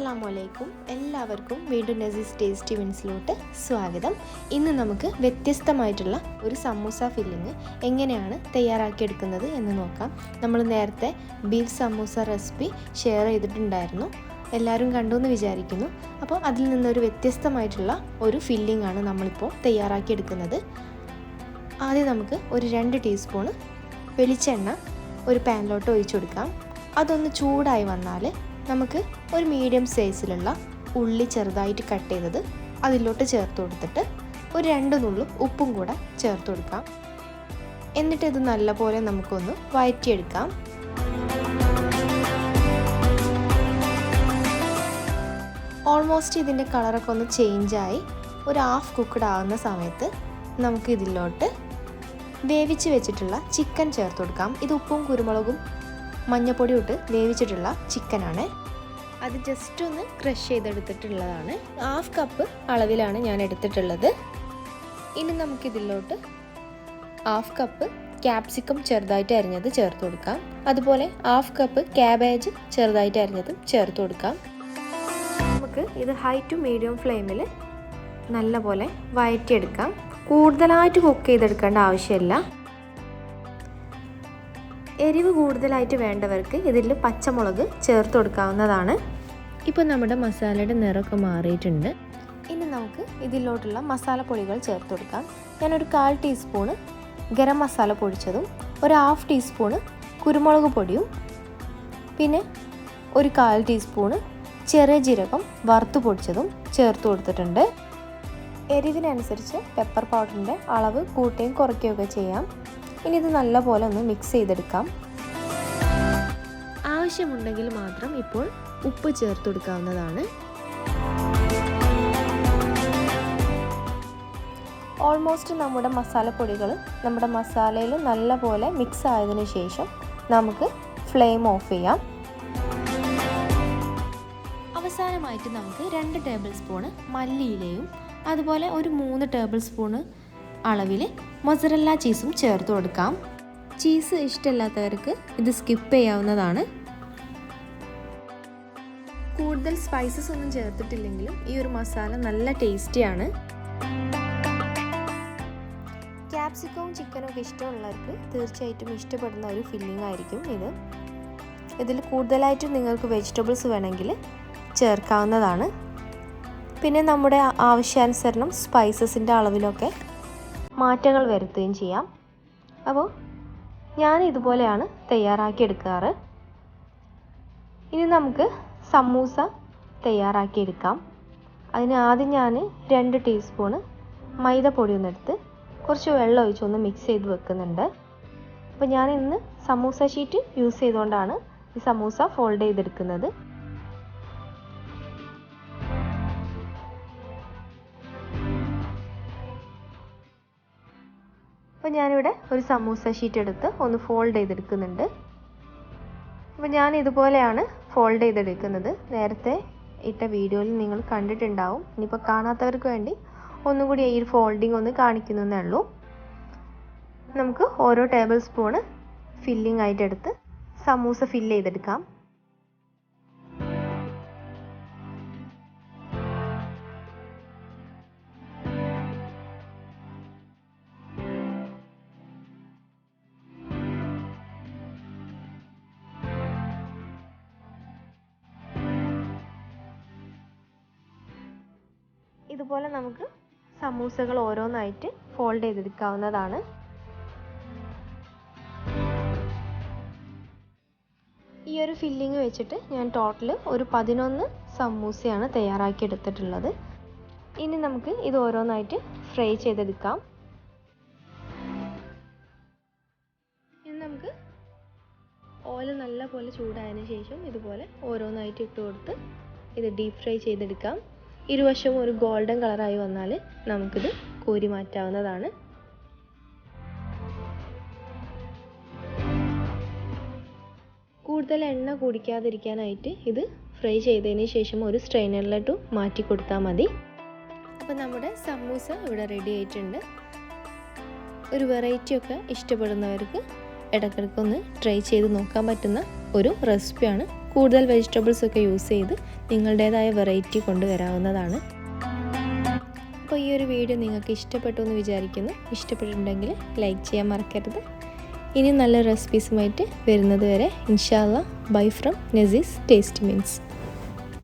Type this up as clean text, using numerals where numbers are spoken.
അസ്സലാമലൈക്കും. എല്ലാവർക്കും വീണ്ടും നസീസ് ടേസ്റ്റി വിൻസിലോട്ട് സ്വാഗതം. ഇന്ന് നമുക്ക് വ്യത്യസ്തമായിട്ടുള്ള ഒരു സമൂസ ഫില്ലിങ് എങ്ങനെയാണ് തയ്യാറാക്കിയെടുക്കുന്നത് എന്ന് നോക്കാം. നമ്മൾ നേരത്തെ ബീഫ് സമൂസ റെസിപ്പി ഷെയർ ചെയ്തിട്ടുണ്ടായിരുന്നു, എല്ലാവരും കണ്ടു എന്ന് വിചാരിക്കുന്നു. അപ്പോൾ അതിൽ നിന്നൊരു വ്യത്യസ്തമായിട്ടുള്ള ഒരു ഫില്ലിംഗ് ആണ് നമ്മളിപ്പോൾ തയ്യാറാക്കിയെടുക്കുന്നത്. ആദ്യം നമുക്ക് ഒരു 2 ടീസ്പൂണ് വെളിച്ചെണ്ണ ഒരു പാനിലോട്ട് ഒഴിച്ചു കൊടുക്കാം. അതൊന്ന് ചൂടായി വന്നാൽ നമുക്ക് ഒരു മീഡിയം സൈസിലുള്ള ഉള്ളി ചെറുതായിട്ട് കട്ട് ചെയ്തത് അതിലോട്ട് ചേർത്ത് കൊടുത്തിട്ട് ഒരു 2 നുള്ളു ഉപ്പും കൂടെ ചേർത്ത് കൊടുക്കാം. എന്നിട്ട് ഇത് നല്ലപോലെ നമുക്കൊന്ന് വഴറ്റിയെടുക്കാം. ഓൾമോസ്റ്റ് ഇതിൻ്റെ കളറൊക്കെ ഒന്ന് ചേഞ്ചായി ഒരു ഹാഫ് കുക്ക്ഡ് ആവുന്ന സമയത്ത് നമുക്ക് ഇതിലോട്ട് വേവിച്ച് വെച്ചിട്ടുള്ള ചിക്കൻ ചേർത്ത് കൊടുക്കാം. ഇത് ഉപ്പും കുരുമുളകും മഞ്ഞപ്പൊടി ഇട്ട് വേവിച്ചിട്ടുള്ള ചിക്കനാണ്. അത് ജസ്റ്റ് ഒന്ന് ക്രഷ് ചെയ്തെടുത്തിട്ടുള്ളതാണ്. 1/2 കപ്പ് അളവിലാണ് ഞാൻ എടുത്തിട്ടുള്ളത്. ഇനി നമുക്കിതിലോട്ട് 1/2 കപ്പ് ക്യാപ്സിക്കം ചെറുതായിട്ട് അരിഞ്ഞത് ചേർത്ത് കൊടുക്കാം. അതുപോലെ 1/2 കപ്പ് ക്യാബേജ് ചെറുതായിട്ട് അരിഞ്ഞതും ചേർത്ത് കൊടുക്കാം. നമുക്ക് ഇത് ഹൈ ടു മീഡിയം ഫ്ലെയിമിൽ നല്ലപോലെ വഴറ്റിയെടുക്കാം. കൂടുതലായിട്ട് കുക്ക് ചെയ്തെടുക്കേണ്ട ആവശ്യമില്ല. എരിവ് കൂടുതലായിട്ട് വേണ്ടവർക്ക് ഇതിൽ പച്ചമുളക് ചേർത്ത് കൊടുക്കാവുന്നതാണ്. ഇപ്പോൾ നമ്മുടെ മസാലയുടെ നിറമൊക്കെ മാറിയിട്ടുണ്ട്. ഇനി നമുക്ക് ഇതിലോട്ടുള്ള മസാലപ്പൊടികൾ ചേർത്ത് കൊടുക്കാം. ഞാനൊരു 1/4 ടീസ്പൂണ് ഗരം മസാല പൊടിച്ചതും ഒരു 1/2 ടീസ്പൂണ് കുരുമുളക് പൊടിയും പിന്നെ ഒരു 1/4 ടീസ്പൂണ് ചെറിയ ജീരകം വറുത്ത് പൊടിച്ചതും ചേർത്ത് കൊടുത്തിട്ടുണ്ട്. എരിവിനനുസരിച്ച് പെപ്പർ പൗഡറിൻ്റെ അളവ് കൂട്ടുകയും കുറയ്ക്കുകയൊക്കെ ചെയ്യാം. ഇനി ഇത് നല്ലപോലെ ഒന്ന് മിക്സ് ചെയ്തെടുക്കാം. ആവശ്യമുണ്ടെങ്കിൽ മാത്രം ഇപ്പോൾ ഉപ്പ് ചേർത്ത് കൊടുക്കാവുന്നതാണ്. ഓൾമോസ്റ്റ് നമ്മുടെ മസാലപ്പൊടികൾ നമ്മുടെ മസാലയിൽ നല്ലപോലെ മിക്സ് ആയതിനു ശേഷം നമുക്ക് ഫ്ലെയിം ഓഫ് ചെയ്യാം. അവസാനമായിട്ട് നമുക്ക് 2 ടേബിൾ സ്പൂണ് മല്ലിയിലയും അതുപോലെ ഒരു 3 ടേബിൾ സ്പൂണ് അളവിൽ മൊസറല്ല ചീസും ചേർത്ത് കൊടുക്കാം. ചീസ് ഇഷ്ടമില്ലാത്തവർക്ക് ഇത് സ്കിപ്പ് ചെയ്യാവുന്നതാണ്. കൂടുതൽ സ്പൈസസ് ഒന്നും ചേർത്തിട്ടില്ലെങ്കിലും ഈ ഒരു മസാല നല്ല ടേസ്റ്റിയാണ്. ക്യാപ്സിക്കവും ചിക്കനും ഒക്കെ ഇഷ്ടമുള്ളവർക്ക് തീർച്ചയായിട്ടും ഇഷ്ടപ്പെടുന്ന ഒരു ഫില്ലിംഗ് ആയിരിക്കും ഇത്. ഇതിൽ കൂടുതലായിട്ട് നിങ്ങൾക്ക് വെജിറ്റബിൾസ് വേണമെങ്കിൽ ചേർക്കാവുന്നതാണ്. പിന്നെ നമ്മുടെ ആവശ്യാനുസരണം സ്പൈസസിൻ്റെ അളവിലൊക്കെ മാറ്റങ്ങൾ വരുത്തുകയും ചെയ്യാം. അപ്പോൾ ഞാൻ ഇതുപോലെയാണ് തയ്യാറാക്കിയെടുക്കാറ്. ഇനി നമുക്ക് സമൂസ തയ്യാറാക്കിയെടുക്കാം. അതിന് ആദ്യം ഞാൻ 2 ടീസ്പൂണ് മൈദപ്പൊടി ഒന്നെടുത്ത് കുറച്ച് വെള്ളം ഒഴിച്ചൊന്ന് മിക്സ് ചെയ്ത് വെക്കുന്നുണ്ട്. അപ്പോൾ ഞാൻ ഇന്ന് സമൂസ ഷീറ്റ് യൂസ് ചെയ്തുകൊണ്ടാണ് ഈ സമൂസ ഫോൾഡ് ചെയ്തെടുക്കുന്നത്. അപ്പോൾ ഞാനിവിടെ ഒരു സമൂസ ഷീറ്റ് എടുത്ത് ഒന്ന് ഫോൾഡ് ചെയ്തെടുക്കുന്നുണ്ട്. അപ്പോൾ ഞാൻ ഇതുപോലെയാണ് ഫോൾഡ് ചെയ്തെടുക്കുന്നത്. നേരത്തെ ഇട്ട വീഡിയോയിൽ നിങ്ങൾ കണ്ടിട്ടുണ്ടാവും. ഇനിയിപ്പോൾ കാണാത്തവർക്ക് വേണ്ടി ഒന്നും കൂടി ഈ ഫോൾഡിങ് ഒന്ന് കാണിക്കുന്നതേ ഉള്ളൂ. നമുക്ക് ഓരോ ടേബിൾ സ്പൂണ് ഫില്ലിംഗ് ആയിട്ട് എടുത്ത് സമൂസ ഫില്ല് ചെയ്തെടുക്കാം. ഇതുപോലെ നമുക്ക് സമൂസകൾ ഓരോന്നായിട്ട് ഫോൾഡ് ചെയ്തെടുക്കാവുന്നതാണ്. ഈ ഒരു ഫില്ലിങ് വെച്ചിട്ട് ഞാൻ ടോട്ടൽ ഒരു 11 സമൂസയാണ് തയ്യാറാക്കിയെടുത്തിട്ടുള്ളത്. ഇനി നമുക്ക് ഇത് ഓരോന്നായിട്ട് ഫ്രൈ ചെയ്തെടുക്കാം. ഇനി നമുക്ക് ഓയിൽ നല്ലപോലെ ചൂടായതിനു ശേഷം ഇതുപോലെ ഓരോന്നായിട്ട് ഇട്ട് കൊടുത്ത് ഇത് ഡീപ്പ് ഫ്രൈ ചെയ്തെടുക്കാം. ഇരുവശവും ഒരു ഗോൾഡൻ കളറായി വന്നാൽ നമുക്കിത് കോരി മാറ്റാവുന്നതാണ്. കൂടുതൽ എണ്ണ കുടിക്കാതിരിക്കാനായിട്ട് ഇത് ഫ്രൈ ചെയ്തതിന് ശേഷം ഒരു സ്ട്രെയിനറിലോട്ട് മാറ്റി കൊടുത്താൽ മതി. അപ്പോൾ നമ്മുടെ സമൂസ ഇവിടെ റെഡി ആയിട്ടുണ്ട്. ഒരു വെറൈറ്റിയൊക്കെ ഇഷ്ടപ്പെടുന്നവർക്ക് ഇടയ്ക്കിടയ്ക്കൊന്ന് ട്രൈ ചെയ്ത് നോക്കാൻ പറ്റുന്ന ഒരു റെസിപ്പിയാണ്. കൂടുതൽ വെജിറ്റബിൾസൊക്കെ യൂസ് ചെയ്ത് നിങ്ങളുടേതായ വെറൈറ്റി കൊണ്ടുവരാവുന്നതാണ്. അപ്പോൾ ഈ ഒരു വീഡിയോ നിങ്ങൾക്ക് ഇഷ്ടപ്പെട്ടു എന്ന് വിചാരിക്കുന്നു. ഇഷ്ടപ്പെട്ടിട്ടുണ്ടെങ്കിൽ ലൈക്ക് ചെയ്യാൻ മറക്കരുത്. ഇനി നല്ല റെസിപ്പീസുമായിട്ട് വരുന്നത് വരെ ഇൻഷാ അല്ലാഹ് ബൈ ഫ്രം നസീസ് ടേസ്റ്റി മീൽസ്.